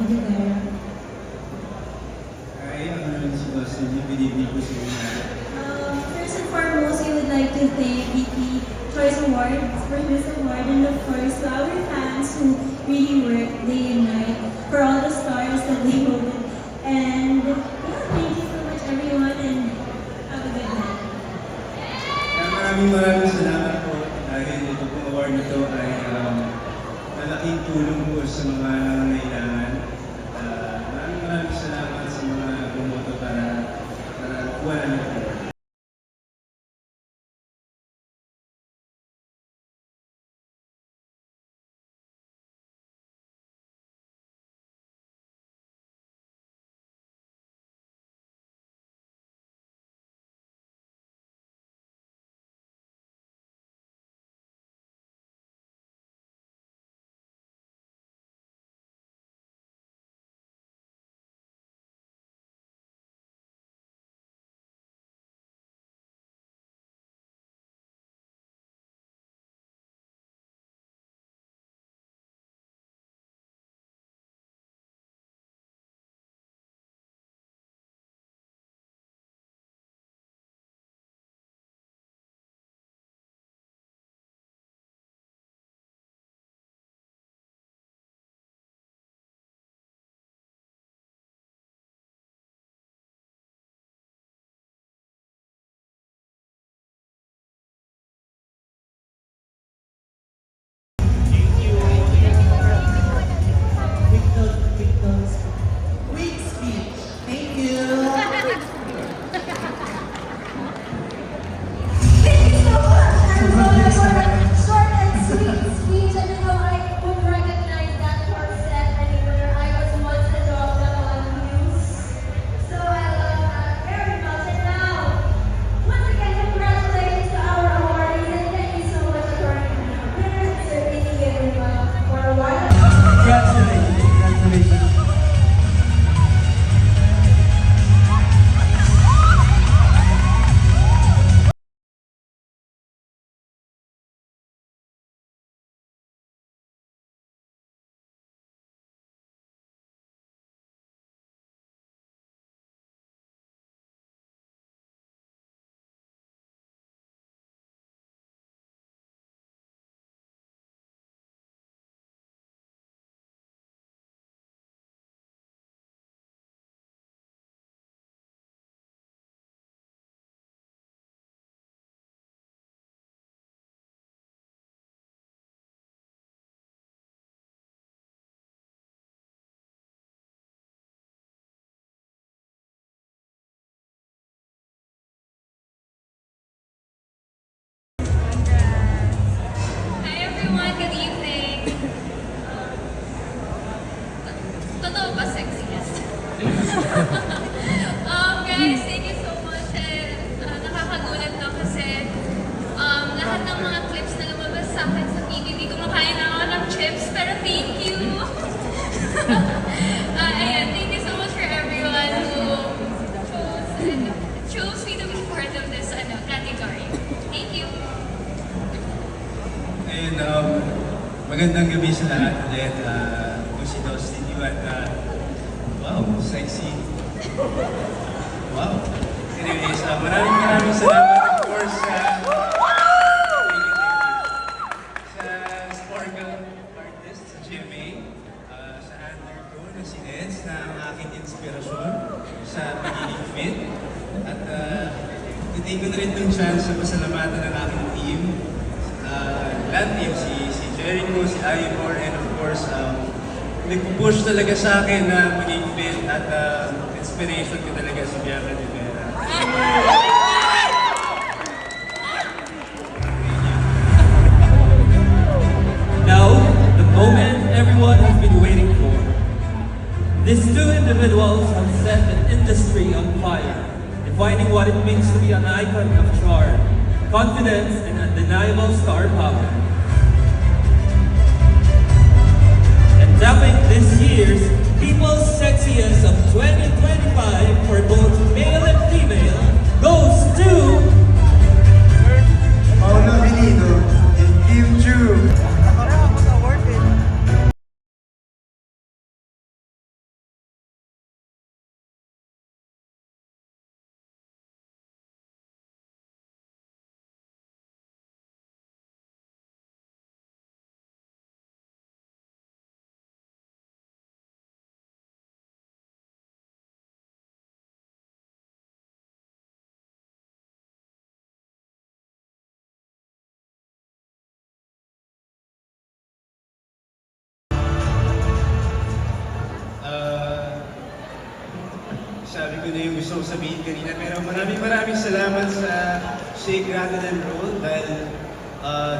Rivera. Hi, I'm Sebastian. Good evening po sa inyo. First and foremost, I would like to thank Vicky Choice Awards for this award, and of course to our fans who really work day and night for all the stars that they voted. And yeah, thank you so much everyone, and have a good night. Maraming salamat po dahil ito pong award na ito ay malaking tulong po sa mga nangangailangan. Maraming salamat sa mga bumoto para kuha ng award. Quick speech. Thank you. Thank you so much. Short and sweet speech. I don't know I would recognize that short set anywhere. I was once a dog that on news. So I love that very much. And now, once again, congratulations to our awardees, and thank you so much for our winners, Sir Vicky everyone, for a while. Congratulations. Congratulations. Hi everyone, good evening. Totoo ba sexiest? Guys, thank you so much. And nakakagulat to kasi lahat ng mga clips na lumabas sa akin sa TV, hindi kumakain na ako ng chips, pero thank you. Ayan, thank you so much for everyone who chose me to be part of this category. Thank you. Ayun, magandang gabi sa lahat ulit. Ako si Dustin Yu at wow, sexy. Wow. Anyways, maraming salamat of course sa Sparkle artist sa GMA, sa handler ko na si Neds na ang aking inspirasyon sa pagiging fit. At titigil ko na rin itong chance sa pasalamatan ng aking team. Lahat team, si Jericho, si Ivor, and of course, nagpupush talaga sa akin na maging fit at inspiration ko talaga si Bianca Rivera. Now, the moment everyone has been waiting for. These two individuals have set an industry on fire, defining what it means to be an icon of charm, confidence, and undeniable star power. And tapping this year's People's Sexiest of 2025 for both male and female goes to nasabi ko na yung gusto kong sabihin kanina. Pero maraming salamat sa Shake, Rattle and Roll dahil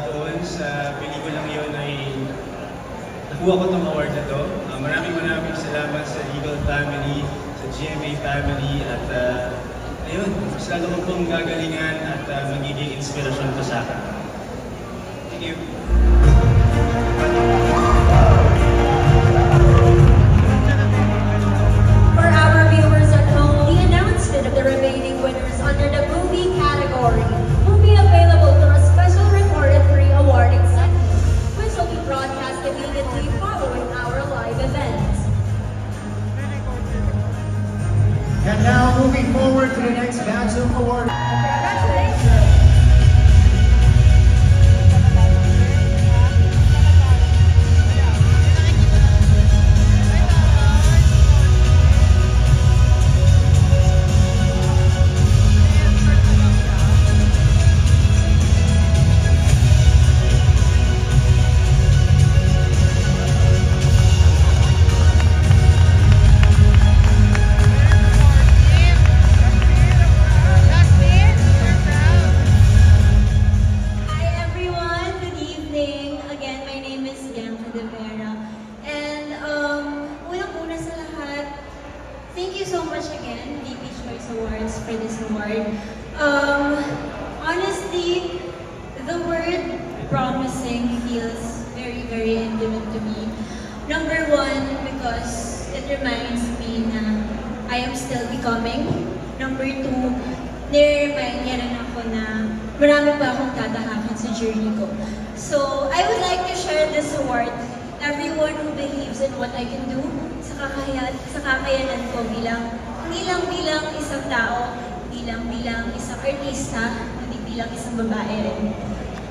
doon sa pelikulang yun ay nakuha ko itong award na to. Maraming salamat sa Legal Family, sa GMA Family at ayun, mas lalo ko pong gagalingan at magiging inspirasyon to sa akin. Thank you. For our viewers at home, the announcement of the remaining winners under the movie category will be available through a special recorded pre-awarding segment, which will be broadcast immediately following our live event. And now moving forward to the next batch of award. Congratulations! Hi everyone, good evening. Again, my name is Bianca De Vera. And unang-una sa lahat, thank you so much again, DP Choice Awards, for this award. Honestly, the word promising feels very, very intimate to me. Number one, because it reminds me na I am still becoming. Number two, nire-remind niya rin ako na marami pa akong tatahakin sa journey ko. So, I would like to share this award to everyone who believes in what I can do sa kakayanan ko hindi lang bilang isang tao, hindi lang bilang isang artista, hindi bilang isang babae rin.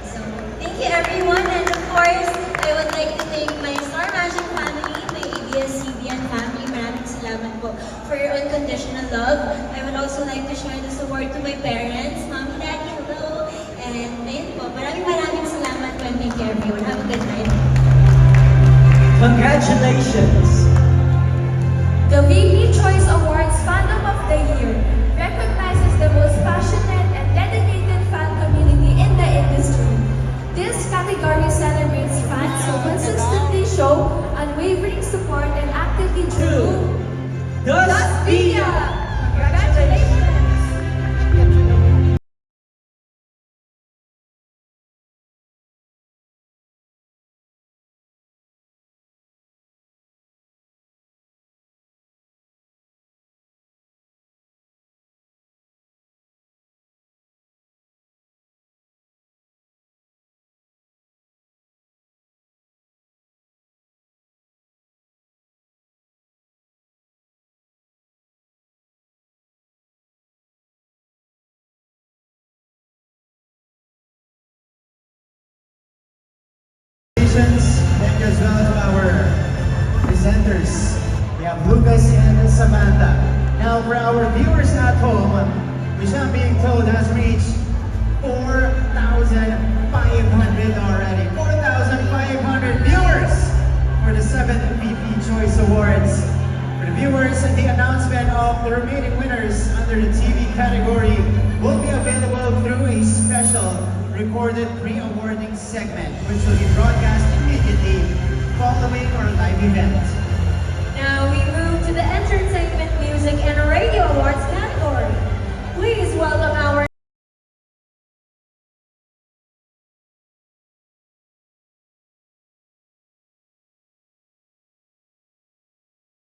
So, thank you everyone, and of course, I would like to thank my Star Magic family, my ABS-CBN family. Maraming salamat po for your unconditional love. I would also like to share this award to my parents, Mommy, Daddy, hello. And ayun po, maraming salamat po, and thank you everyone. Have a good night. Congratulations! The VP Choice Awards Fandom of the Year recognizes the most passionate and dedicated fan community in the industry. This category celebrates fans who consistently show unwavering support and actively drew Dust Media. Congratulations! Thank you as well to our presenters. We have Lucas and Samantha. Now for our viewers at home, which I'm being told has reached 4,500 already. 4,500 viewers for the 7th VP Choice Awards. For the viewers, the announcement of the remaining winners under the TV category will be available through a special recorded pre-awarding segment, which will be broadcast immediately following our live event. Now we move to the Entertainment, Music, and Radio Awards